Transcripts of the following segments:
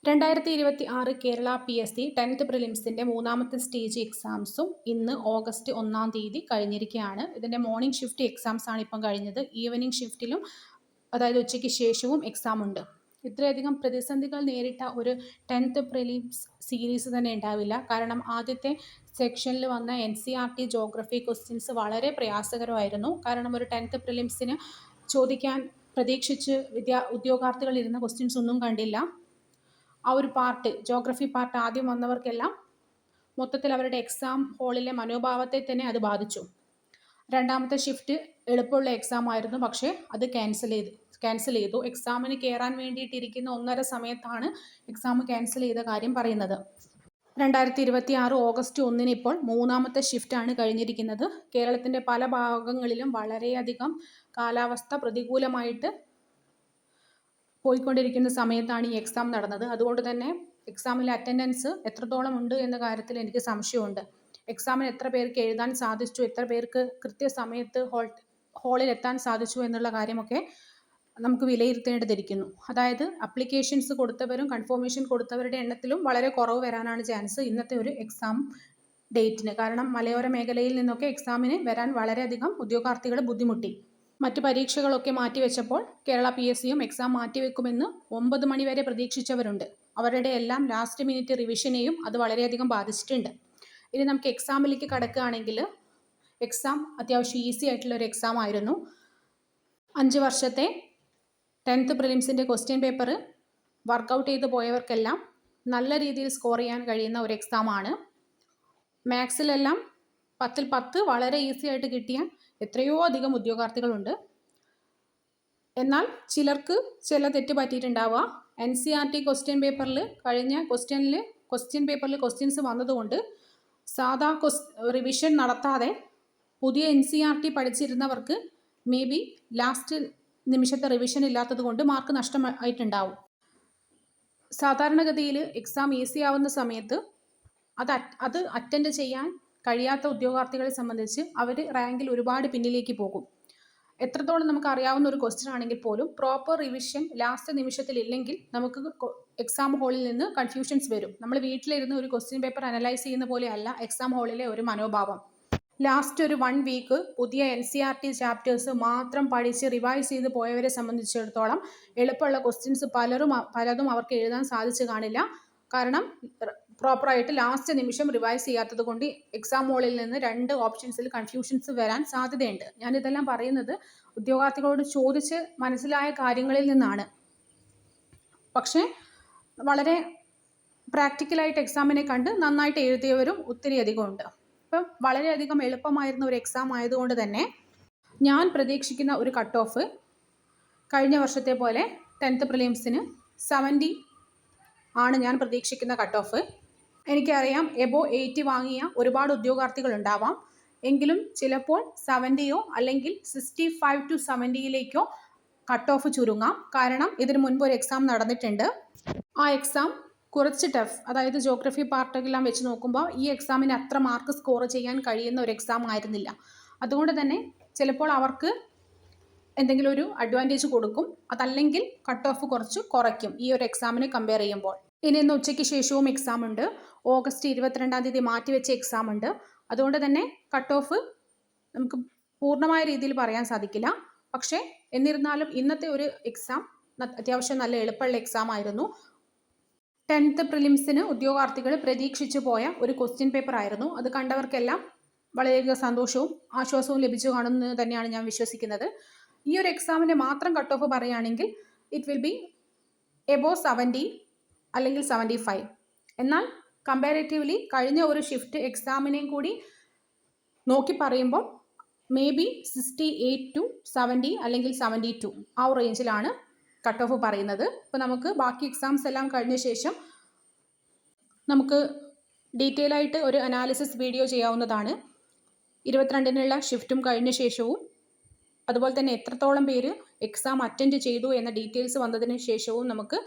2026 Kerala PSC 10th പ്രിലിംസിൻ്റെ മൂന്നാമത്തെ stage എക്സാംസും ഇന്ന് August 1-ാം തീയതി കഴിഞ്ഞിരിക്കുകയാണ്. ഇതിൻ്റെ മോർണിംഗ് ഷിഫ്റ്റ് എക്സാംസ് ആണ് ഇപ്പം കഴിഞ്ഞത്. ഈവനിങ് ഷിഫ്റ്റിലും അതായത് ഉച്ചയ്ക്ക് ശേഷവും എക്സാം ഉണ്ട്. ഇത്രയധികം പ്രതിസന്ധികൾ നേരിട്ട ഒരു 10th പ്രിലിംസ് സീരീസ് തന്നെ ഉണ്ടാവില്ല. കാരണം ആദ്യത്തെ സെക്ഷനിൽ വന്ന NCERT ജോഗ്രഫി ക്വസ്റ്റ്യൻസ് വളരെ പ്രയാസകരമായിരുന്നു. കാരണം ഒരു 10th പ്രിലിംസിന് ചോദിക്കാൻ പ്രതീക്ഷിച്ച് ഉദ്യോഗാർത്ഥികൾ ഇരുന്ന ക്വസ്റ്റ്യൻസ് ഒന്നും കണ്ടില്ല. ആ ഒരു പാർട്ട് ജോഗ്രഫി പാർട്ട് ആദ്യം വന്നവർക്കെല്ലാം മൊത്തത്തിൽ അവരുടെ എക്സാം ഹാളിലെ മനോഭാവത്തെ തന്നെ അത് ബാധിച്ചു. രണ്ടാമത്തെ ഷിഫ്റ്റ് എളുപ്പമുള്ള എക്സാം ആയിരുന്നു, പക്ഷേ അത് ക്യാൻസൽ ചെയ്തു. എക്സാമിന് കയറാൻ വേണ്ടിയിട്ടിരിക്കുന്ന 1:30 സമയത്താണ് എക്സാം ക്യാൻസൽ ചെയ്ത കാര്യം പറയുന്നത്. 2026 ഓഗസ്റ്റ് 1-ന് ഇപ്പോൾ മൂന്നാമത്തെ ഷിഫ്റ്റാണ് കഴിഞ്ഞിരിക്കുന്നത്. കേരളത്തിൻ്റെ പല ഭാഗങ്ങളിലും വളരെയധികം കാലാവസ്ഥ പ്രതികൂലമായിട്ട് പോയിക്കൊണ്ടിരിക്കുന്ന സമയത്താണ് ഈ എക്സാം നടന്നത്. അതുകൊണ്ട് തന്നെ എക്സാമിലെ അറ്റൻഡൻസ് എത്രത്തോളം ഉണ്ട് എന്ന കാര്യത്തിൽ എനിക്ക് സംശയമുണ്ട്. എക്സാമിന് എത്ര പേർക്ക് എഴുതാൻ സാധിച്ചു, എത്ര പേർക്ക് കൃത്യസമയത്ത് ഹാളിൽ എത്താൻ സാധിച്ചു എന്നുള്ള കാര്യമൊക്കെ നമുക്ക് വിലയിരുത്തേണ്ടതിരിക്കുന്നു. അതായത് അപ്ലിക്കേഷൻസ് കൊടുത്തവരും കൺഫർമേഷൻ കൊടുത്തവരുടെ എണ്ണത്തിലും വളരെ കുറവ് വരാനാണ് ചാൻസ് ഇന്നത്തെ ഒരു എക്സാം ഡേറ്റിന്. കാരണം മലയോര മേഖലയിൽ നിന്നൊക്കെ എക്സാമിന് വരാൻ വളരെയധികം ഉദ്യോഗാർത്ഥികൾ ബുദ്ധിമുട്ടി. മറ്റ് പരീക്ഷകളൊക്കെ മാറ്റിവെച്ചപ്പോൾ കേരള PSCയും എക്സാം മാറ്റിവെക്കുമെന്ന് 9 മണി വരെ പ്രതീക്ഷിച്ചവരുണ്ട്. അവരുടെ എല്ലാം ലാസ്റ്റ് മിനിറ്റ് റിവിഷനെയും അത് വളരെയധികം ബാധിച്ചിട്ടുണ്ട്. ഇനി നമുക്ക് എക്സാമിലേക്ക് കടക്കുകയാണെങ്കിൽ എക്സാം അത്യാവശ്യം ഈസി ആയിട്ടുള്ള ഒരു എക്സാം ആയിരുന്നു. 5 വർഷത്തെ 10th പ്രിലിംസിൻ്റെ ക്വസ്റ്റ്യൻ പേപ്പർ വർക്കൗട്ട് ചെയ്ത് പോയവർക്കെല്ലാം നല്ല രീതിയിൽ സ്കോർ ചെയ്യാൻ കഴിയുന്ന ഒരു എക്സാമാണ്. മാത്സിലെല്ലാം 10-ൽ 10 വളരെ ഈസി ആയിട്ട് കിട്ടിയ എത്രയോ അധികം ഉദ്യോഗാർത്ഥികളുണ്ട്. എന്നാൽ ചിലർക്ക് ചില തെറ്റ് പറ്റിയിട്ടുണ്ടാവുക. NCERT ക്വസ്റ്റ്യൻ പേപ്പറിൽ കഴിഞ്ഞ ക്വസ്റ്റ്യൻ പേപ്പറിൽ ക്വസ്റ്റ്യൻസ് വന്നതുകൊണ്ട് സാധാ റിവിഷൻ നടത്താതെ പുതിയ NCERT പഠിച്ചിരുന്നവർക്ക് മേ ബി ലാസ്റ്റ് നിമിഷത്തെ റിവിഷൻ ഇല്ലാത്തത് കൊണ്ട് മാർക്ക് നഷ്ടമായിട്ടുണ്ടാവും. സാധാരണഗതിയിൽ എക്സാം ഈസി ആവുന്ന സമയത്ത് അത് അറ്റൻഡ് ചെയ്യാൻ കഴിയാത്ത ഉദ്യോഗാർത്ഥികളെ സംബന്ധിച്ച് അവർ റാങ്കിൽ ഒരുപാട് പിന്നിലേക്ക് പോകും. എത്രത്തോളം നമുക്ക് അറിയാവുന്ന ഒരു ക്വസ്റ്റ്യൻ ആണെങ്കിൽ പോലും പ്രോപ്പർ റിവിഷൻ ലാസ്റ്റ് നിമിഷത്തിൽ ഇല്ലെങ്കിൽ നമുക്ക് എക്സാം ഹാളിൽ നിന്ന് കൺഫ്യൂഷൻസ് വരും. നമ്മൾ വീട്ടിലിരുന്ന് ഒരു ക്വസ്റ്റ്യൻ പേപ്പർ അനലൈസ് ചെയ്യുന്ന പോലെയല്ല എക്സാം ഹാളിലെ ഒരു മനോഭാവം. ലാസ്റ്റ് ഒരു 1 വീക്ക് പുതിയ NCERT ചാപ്റ്റേഴ്സ് മാത്രം പഠിച്ച് റിവൈസ് ചെയ്ത് പോയവരെ സംബന്ധിച്ചിടത്തോളം എളുപ്പമുള്ള ക്വസ്റ്റ്യൻസ് പലതും അവർക്ക് എഴുതാൻ സാധിച്ചു കാണില്ല. കാരണം പ്രോപ്പറായിട്ട് ലാസ്റ്റ് നിമിഷം റിവൈസ് ചെയ്യാത്തത് കൊണ്ട് എക്സാം ഹാളിൽ നിന്ന് 2 ഓപ്ഷൻസിൽ കൺഫ്യൂഷൻസ് വരാൻ സാധ്യതയുണ്ട്. ഞാനിതെല്ലാം പറയുന്നത് ഉദ്യോഗാർത്ഥികളോട് ചോദിച്ച് മനസ്സിലായ കാര്യങ്ങളിൽ നിന്നാണ്. പക്ഷേ വളരെ പ്രാക്ടിക്കലായിട്ട് എക്സാമിനെ കണ്ട് നന്നായിട്ട് എഴുതിയവരും ഒത്തിരി അധികം ഉണ്ട്. ഇപ്പം വളരെയധികം എളുപ്പമായിരുന്ന ഒരു എക്സാം ആയതുകൊണ്ട് തന്നെ ഞാൻ പ്രതീക്ഷിക്കുന്ന ഒരു കട്ട് ഓഫ് കഴിഞ്ഞ വർഷത്തെ പോലെ 10th പ്രിലിംസിന് 70 ആണ് ഞാൻ പ്രതീക്ഷിക്കുന്ന കട്ട് ഓഫ്. എനിക്കറിയാം എബോ 80 വാങ്ങിയ ഒരുപാട് ഉദ്യോഗാർത്ഥികൾ ഉണ്ടാവാം. എങ്കിലും ചിലപ്പോൾ 70യോ അല്ലെങ്കിൽ 65 to 70യിലേക്കോ കട്ട് ഓഫ് ചുരുങ്ങാം. കാരണം ഇതിനു മുൻപ് ഒരു എക്സാം നടന്നിട്ടുണ്ട്. ആ എക്സാം കുറച്ച് ടഫ്, അതായത് ജോഗ്രഫി പാർട്ടെല്ലാം വെച്ച് നോക്കുമ്പോൾ ഈ എക്സാമിന് അത്ര മാർക്ക് സ്കോർ ചെയ്യാൻ കഴിയുന്ന ഒരു എക്സാം ആയിരുന്നില്ല. അതുകൊണ്ട് തന്നെ ചിലപ്പോൾ അവർക്ക് എന്തെങ്കിലും ഒരു അഡ്വാൻറ്റേജ് കൊടുക്കും, അതല്ലെങ്കിൽ കട്ട് ഓഫ് കുറച്ച് കുറയ്ക്കും ഈ ഒരു എക്സാമിനെ കമ്പയർ ചെയ്യുമ്പോൾ. ഇന്ന് ഉച്ചയ്ക്ക് ശേഷവും എക്സാം ഉണ്ട്. ഓഗസ്റ്റ് 22-ാം തീയതി മാറ്റിവെച്ച എക്സാം ഉണ്ട്. അതുകൊണ്ട് തന്നെ കട്ട് ഓഫ് നമുക്ക് പൂർണ്ണമായ രീതിയിൽ പറയാൻ സാധിക്കില്ല. പക്ഷേ എന്നിരുന്നാലും ഇന്നത്തെ ഒരു എക്സാം അത്യാവശ്യം നല്ല എളുപ്പമുള്ള എക്സാം ആയിരുന്നു. 10th പ്രിലിംസിന് ഉദ്യോഗാർത്ഥികൾ പ്രതീക്ഷിച്ചു പോയ ഒരു ക്വസ്റ്റ്യൻ പേപ്പർ ആയിരുന്നു. അത് കണ്ടവർക്കെല്ലാം വളരെയധികം സന്തോഷവും ആശ്വാസവും ലഭിച്ചു കാണുമെന്ന് തന്നെയാണ് ഞാൻ വിശ്വസിക്കുന്നത്. ഈ ഒരു എക്സാമിൻ്റെ മാത്രം കട്ട് ഓഫ് പറയുകയാണെങ്കിൽ ഇറ്റ് വിൽ ബി എബോ 70 അല്ലെങ്കിൽ 75. എന്നാൽ കമ്പാരേറ്റീവ്ലി കഴിഞ്ഞ ഒരു ഷിഫ്റ്റ് എക്സാമിനെയും കൂടി നോക്കി പറയുമ്പോൾ മേ ബി 68 to 70 അല്ലെങ്കിൽ 72 ആ റേഞ്ചിലാണ് കട്ട് ഓഫ് പറയുന്നത്. ഇപ്പോൾ നമുക്ക് ബാക്കി എക്സാംസ് എല്ലാം കഴിഞ്ഞ ശേഷം നമുക്ക് ഡീറ്റെയിൽ ആയിട്ട് ഒരു അനാലിസിസ് വീഡിയോ ചെയ്യാവുന്നതാണ്. 22-നുള്ള ഷിഫ്റ്റും കഴിഞ്ഞ ശേഷവും അതുപോലെ തന്നെ എത്രത്തോളം പേര് എക്സാം അറ്റൻഡ് ചെയ്തു എന്ന ഡീറ്റെയിൽസ് വന്നതിന് ശേഷവും നമുക്ക്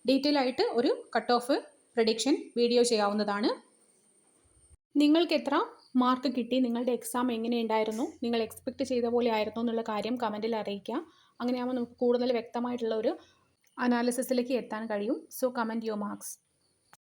ഡീറ്റെയിൽ ആയിട്ട് ഒരു കട്ട് ഓഫ് പ്രഡിക്ഷൻ വീഡിയോ ചെയ്യാവുന്നതാണ്. നിങ്ങൾക്ക് എത്ര മാർക്ക് കിട്ടി, നിങ്ങളുടെ എക്സാം എങ്ങനെയുണ്ടായിരുന്നു, നിങ്ങൾ എക്സ്പെക്റ്റ് ചെയ്ത പോലെ ആയിരുന്നു എന്നുള്ള കാര്യം കമൻറ്റിൽ അറിയിക്കുക. അങ്ങനെയാകുമ്പോൾ നമുക്ക് കൂടുതൽ വ്യക്തമായിട്ടുള്ള ഒരു അനാലിസിസിലേക്ക് എത്താൻ കഴിയും. So comment your marks.